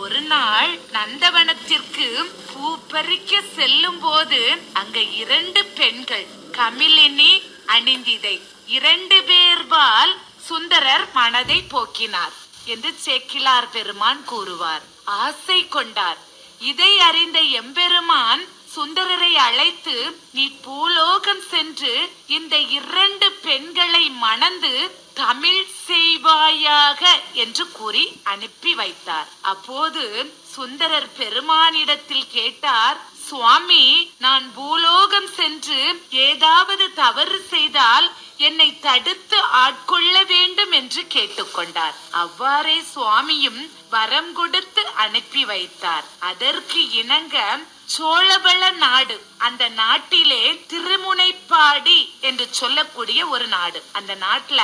ஒரு நாள் நந்தவனத்திற்கு பூ பறிக்க செல்லும் போது அங்க 2 பெண்கள் கமிலினி அணிந்திதை 2 பேர்பால் சுந்தரர் மனதை போக்கினார் என்று சேக்கிலார் பெருமான் கூறுவார். ஆசை கொண்டார். இதை அறிந்த எம்பெருமான் சுந்தரரை அழைத்து, நீ பூலோகம் சென்று இந்த 2 பெண்களை மணந்து தமிழ் செய்வாயாக என்று கூறி அனுப்பி வைத்தார். அப்போது சுந்தரர் பெருமானிடத்தில் கேட்டார், சுவாமி, நான் பூலோகம் சென்று ஏதாவது தவறு செய்தால் என்னை தடுத்து ஆட்கொள்ள வேண்டும் என்று கேட்டுக்கொண்டார். அவ்வாறே சுவாமியும் வரம் கொடுத்து அனுப்பி வைத்தார். அதற்கு இணங்க சோழபல நாடு, அந்த நாட்டிலே திருமுனைப்பாடி என்று சொல்லக்கூடிய ஒரு நாடு. அந்த நாட்டுல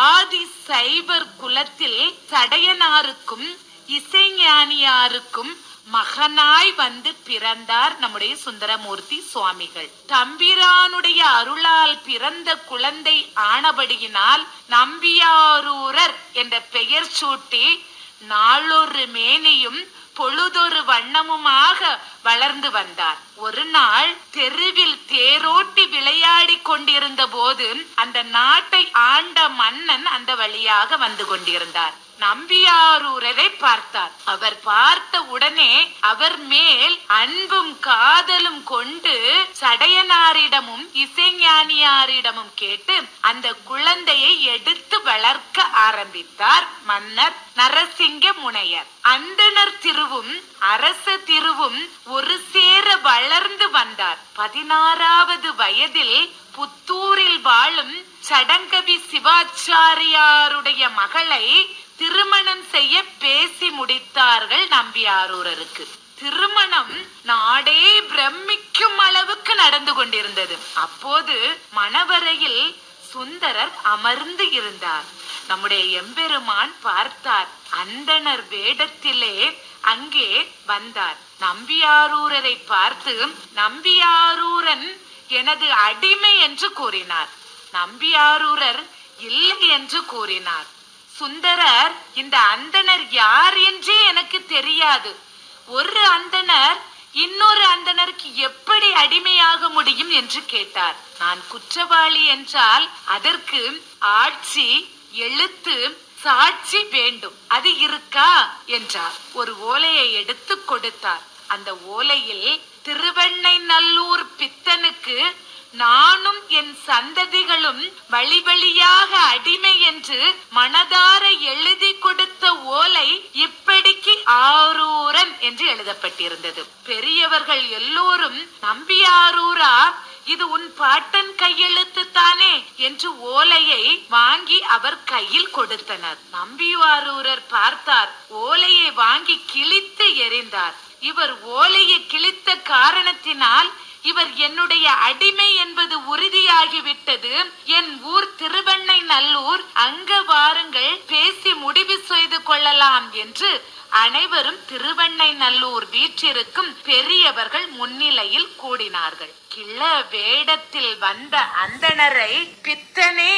ஆதி சைவர் குலத்தில் சடையனாருக்கும் இசைஞானியாருக்கும் மகனாய் வந்து பிறந்தார் நம்முடைய சுந்தரமூர்த்தி சுவாமிகள். தம்பிரானுடைய அருளால் பிறந்த குழந்தை ஆனபடியினால் நம்பியாரூரர் என்ற பெயர் சூட்டி நாளொரு மேனியும் பொழுதொரு வண்ணமுமாக வளர்ந்து வந்தார். ஒரு நாள் தெருவில் தேரோட்டி விளையாடி கொண்டிருந்த போது அந்த நாட்டை ஆண்ட மன்னன் அந்த வழியாக வந்து கொண்டிருந்தார். நம்பியாரூரரை பார்த்தார். அவர் பார்த்த உடனே அவர் மேல் அன்பும் காதலும் கொண்டு சடையனாரிடமும் இசைஞானியாரிடமும் கேட்டு அந்த குழந்தையை எடுத்து வளர்க்க ஆரம்பித்தார் மன்னர் நரசிங்க முனையர். அந்தணர் திருவும் அரச திருவும் ஒரு சேர வளர்ந்து வந்தார். 16வது வயதில் புத்தூரில் வாழும் சடங்கவி சிவாச்சாரியாருடைய மகளை திருமணம் செய்ய பேசி முடித்தார்கள் நம்பியாரூரருக்கு. திருமணம் நாடே பிரமிக்கும் அளவுக்கு நடந்து கொண்டிருந்தது. அப்போது மணவரையில் சுந்தரர் அமர்ந்து இருந்தார். நம்முடைய எம்பெருமான் பார்த்தார். அந்தணர் வேடத்திலே அங்கே வந்தார். நம்பியாரூரரை பார்த்து, நம்பியாரூரன் எனது அடிமை என்று கூறினார். நம்பியாரூரர் இல்லை என்று கூறினார். சுந்தரர், இந்த அந்தணர் யார் என்றே எனக்கு தெரியாது. ஒரு அந்தணர் இன்னொரு அந்தணருக்கு எப்படி அடிமையாக முடியும் என்று கேட்டார். நான் குற்றவாளி என்றால் அதற்கு ஆட்சி, எழுத்து, சாட்சி வேண்டும். அது இருக்கா என்றார். ஒரு ஓலையை எடுத்து கொடுத்தார். அந்த ஓலையில் திருவெண்ணைநல்லூர் பித்தனுக்கு நானும் என் சந்ததிகளும் வழி வழியாக அடிமை என்று மனதார எழுதி கொடுத்த ஓலை இப்படிக்கு ஆரூரன் என்று எழுதப்பட்டிருந்தது. பெரியவர்கள் எல்லோரும், நம்பியாரூரா, இது உன் பாட்டன் கையெழுத்து தானே என்று ஓலையை வாங்கி அவர் கையில் கொடுத்தனர். நம்பியாரூரர் பார்த்தார். ஓலையை வாங்கி கிழித்து எறிந்தார். இவர் ஓலையை கிழித்த காரணத்தினால் இவர் என்னுடைய அடிமை என்பது உறுதியாகிவிட்டது. என் ஊர் திருவெண்ணைநல்லூர், அங்க வாருங்கள், பேசி முடிவு செய்து கொள்ளலாம் என்று அனைவரும் திருவெண்ணைநல்லூர் வீற்றிருக்கும் பெரியவர்கள் முன்னிலையில் கூடினார்கள். கிள வேடத்தில் வந்த அந்தணரை பித்தனே,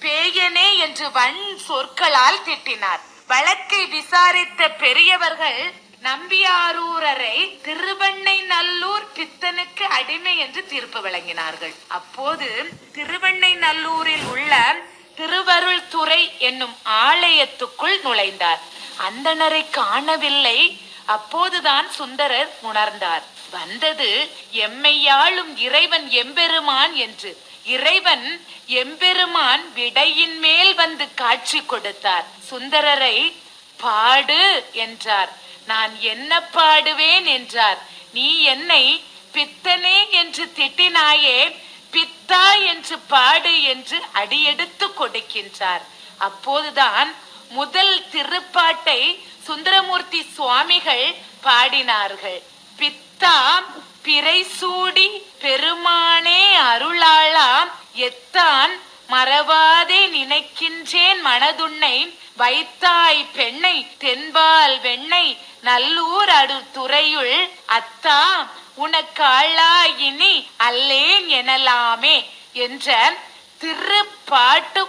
பேயனே என்று வன் சொற்களால் திட்டினார். வழக்கை விசாரித்த பெரியவர்கள் நம்பியாரூரரை திருவெண்ணைநல்லூர் பித்தனுக்கு அடிமை என்று தீர்ப்பு வழங்கினார்கள். அப்போது திருவெண்ணைநல்லூரில் உள்ள திருவருள் துறை என்னும் ஆலயத்துக்குள் நுழைந்தார். அந்தணரை காணவில்லை. அப்போதுதான் சுந்தரர் உணர்ந்தார், வந்தது எம்மையாளும் இறைவன் எம்பெருமான் என்று. இறைவன் எம்பெருமான் விடையின் மேல் வந்து காட்சி கொடுத்தார். சுந்தரரை பாடு என்றார். நான் என்ன பாடுவேன் என்றார். நீ என்னை பித்தனே என்று திட்டினாயே, பித்தா என்று பாடு என்று அடியெடுத்து கொடுக்கின்றார். அப்போதுதான் முதல் திருப்பாட்டை சுந்தரமூர்த்தி சுவாமிகள் பாடினார்கள். பித்தா பிறை சூடி பெருமானே அருளாளாம், எத்தான் மறவாதே நினைக்கின்றேன் மனதுன்னை, வைத்தாய் பெண்ணை தென்பால் வெண்ணை நல்லூர் அடு துறையுள், அத்தா உனக்கு ஆளாயினி அல்லேன் எனலாமே என்ற திருப்பாட்டு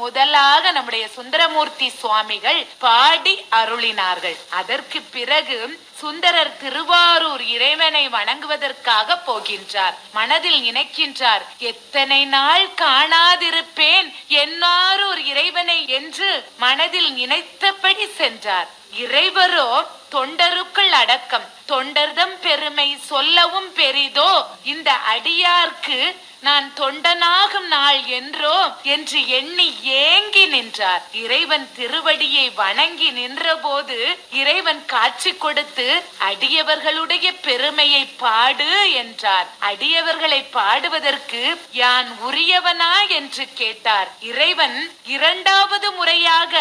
முதலாக நம்முடைய சுந்தரமூர்த்தி சுவாமிகள் பாடி அருளினார்கள். அதற்கு பிறகு சுந்தரர் திருவாரூர் இறைவனை வணங்குவதற்காக போகின்றார். மனதில் நினைக்கின்றார், எத்தனை நாள் காணாதிருப்பேன் என்னாரூர் இறைவனை என்று மனதில் நினைத்தபடி சென்றார். இறைவரோ தொண்டருக்குள் அடக்கம். தொண்டர்தம் பெருமை சொல்லவும் பெரிதோ, இந்த அடியார்க்கு நான் தொண்டனாகும் நாள் என்றோ என்று எண்ணி ஏங்கி நின்றார். இறைவன் திருவடியை வணங்கி நின்ற போது இறைவன் காட்சி கொடுத்து அடியவர்களுடைய பெருமையை பாடு என்றார். அடியவர்களை பாடுவதற்கு யான் உரியவனா என்று கேட்டார். இறைவன் இரண்டாவது முறையாக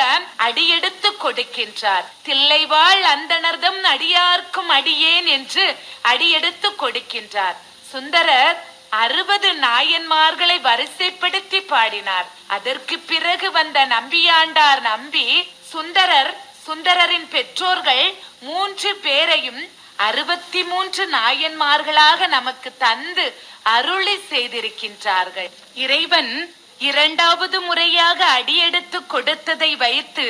அடியெடுத்து கொடுக்கின்றார். தில்லைவாழ் அந்தணர்தம் அடியார்க்கும் அடியேன் என்று அடியெடுத்து கொடுக்கின்றார். சுந்தரர் 60 நாயன்மார்களை வரிசைப்படுத்தி பாடினார். அதற்கு பிறகு வந்த நம்பியாண்டார் நம்பி சுந்தரரின் பெற்றோர்கள் 3 பேரையும் 63 நாயன்மார்களாக நமக்கு தந்து அருளி செய்திருக்கின்றார்கள். இறைவன் இரண்டாவது முறையாக அடியெடுத்து கொடுத்ததை வைத்து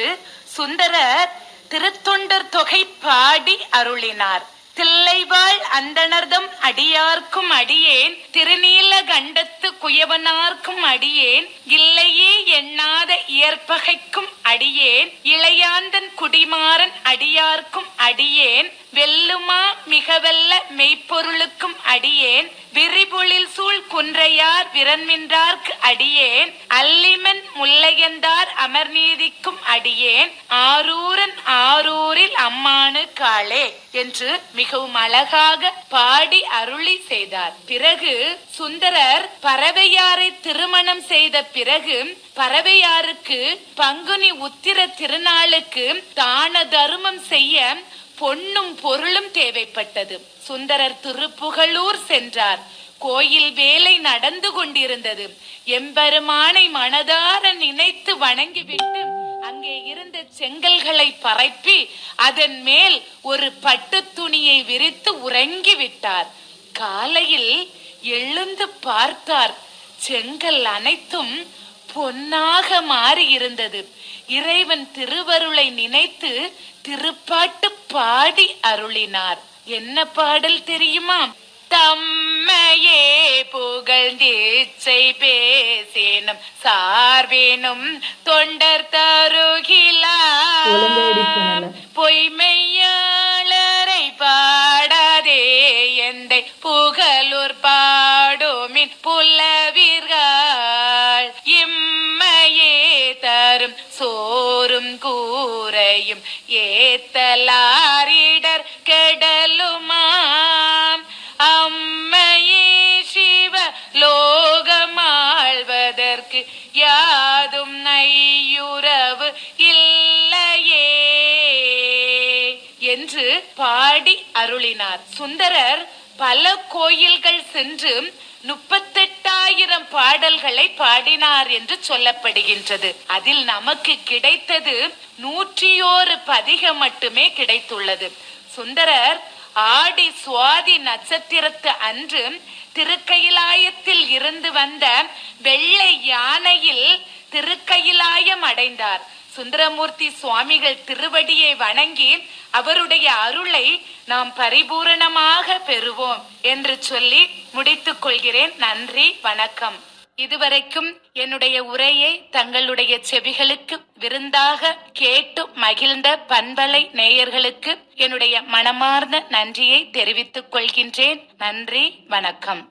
சுந்தரர் திருத்தொண்டர் தொகை பாடி அருளினார். தில்லைவாழ் அந்தணர்தம் அடியார்க்கும் அடியேன், திருநீல கண்டத்து குயவனார்க்கும் அடியேன், இல்லையே எண்ணாத இயற்பகைக்கும் அடியேன், இளையாந்தன் குடிமாறன் அடியார்க்கும் அடியேன், வெல்லுமா மிகவல்ல மெய்ப்பொருளுக்கும் அடியேன், விரிபொழில் சூழ் குன்றையார் விரண்மின்றார்க்கு அடியேன், அல்லிமன் முல்லையந்தார் அமர்நீதிக்கும் அடியேன், ஆரூரன் ஆரூரில் அம்மானு காளே என்று மிகவும் அழகாக பாடி அருளி செய்தார். பிறகு சுந்தரர் பறவையாரை திருமணம் செய்த பிறகு பறவையாருக்கு பங்குனி உத்திர திருநாளுக்கு தான தருமம் செய்ய பொன்னும் பொருளும் தேவைப்பட்டது. சுந்தரர் திருப்புகழூர் சென்றார். கோயில் வேலை நடந்து கொண்டிருந்தது. எம்பெருமானை மனதார நினைத்து வணங்கிவிட்டு அங்கே இருந்த செங்கல்களை பரப்பி அதன் மேல் ஒரு பட்டு துணியை விரித்து உறங்கி விட்டார். காலையில் எழுந்து பார்த்தார், செங்கல் அனைத்தும் பொன்னாக மாறி இருந்தது. இறைவன் திருவருளை நினைத்து திருப்பாட்டு பாடி அருளினார். என்ன பாடல் தெரியுமா? தம்மையே புகழ்ந்தீச்சை பேசேனும் சார்வேனும் தொண்டர் தருகிலார், பொய்மையாளரை பாடாதே எந்தை புகழூர் பாடுமின் புலவீர்கள், இம்மையே தரும் சோறும் கூரையும் ஏத்தலாரிடர் கெடலுமாம், அம்மையே சிவ லோகமாழ்வதற்கு யாதும் நையுறவு இல்லையே என்று பாடி அருளினார். சுந்தரர் பல கோயில்கள் சென்று 38,000 பாடல்களை பாடினார் என்று சொல்லப்படுகின்றது. அதில் நமக்கு கிடைத்தது 101 பதிகம் மட்டுமே கிடைத்துள்ளது. சுந்தரர் ஆடி சுவாதி நட்சத்திரத்து அன்று திருக்கயிலாயத்தில் இருந்து வந்த வெள்ளை யானையில் திருக்கயிலாயம் அடைந்தார். சுந்தரமூர்த்தி சுவாமிகள் திருவடியை வணங்கி அவருடைய அருளை நாம் பரிபூரணமாக பெறுவோம் என்று சொல்லி முடித்துக் கொள்கிறேன். நன்றி, வணக்கம். இதுவரைக்கும் என்னுடைய உரையை தங்களுடைய செவிகளுக்கு விருந்தாக கேட்டு மகிழ்ந்த பண்பலை நேயர்களுக்கு என்னுடைய மனமார்ந்த நன்றியை தெரிவித்துக் கொள்கின்றேன். நன்றி, வணக்கம்.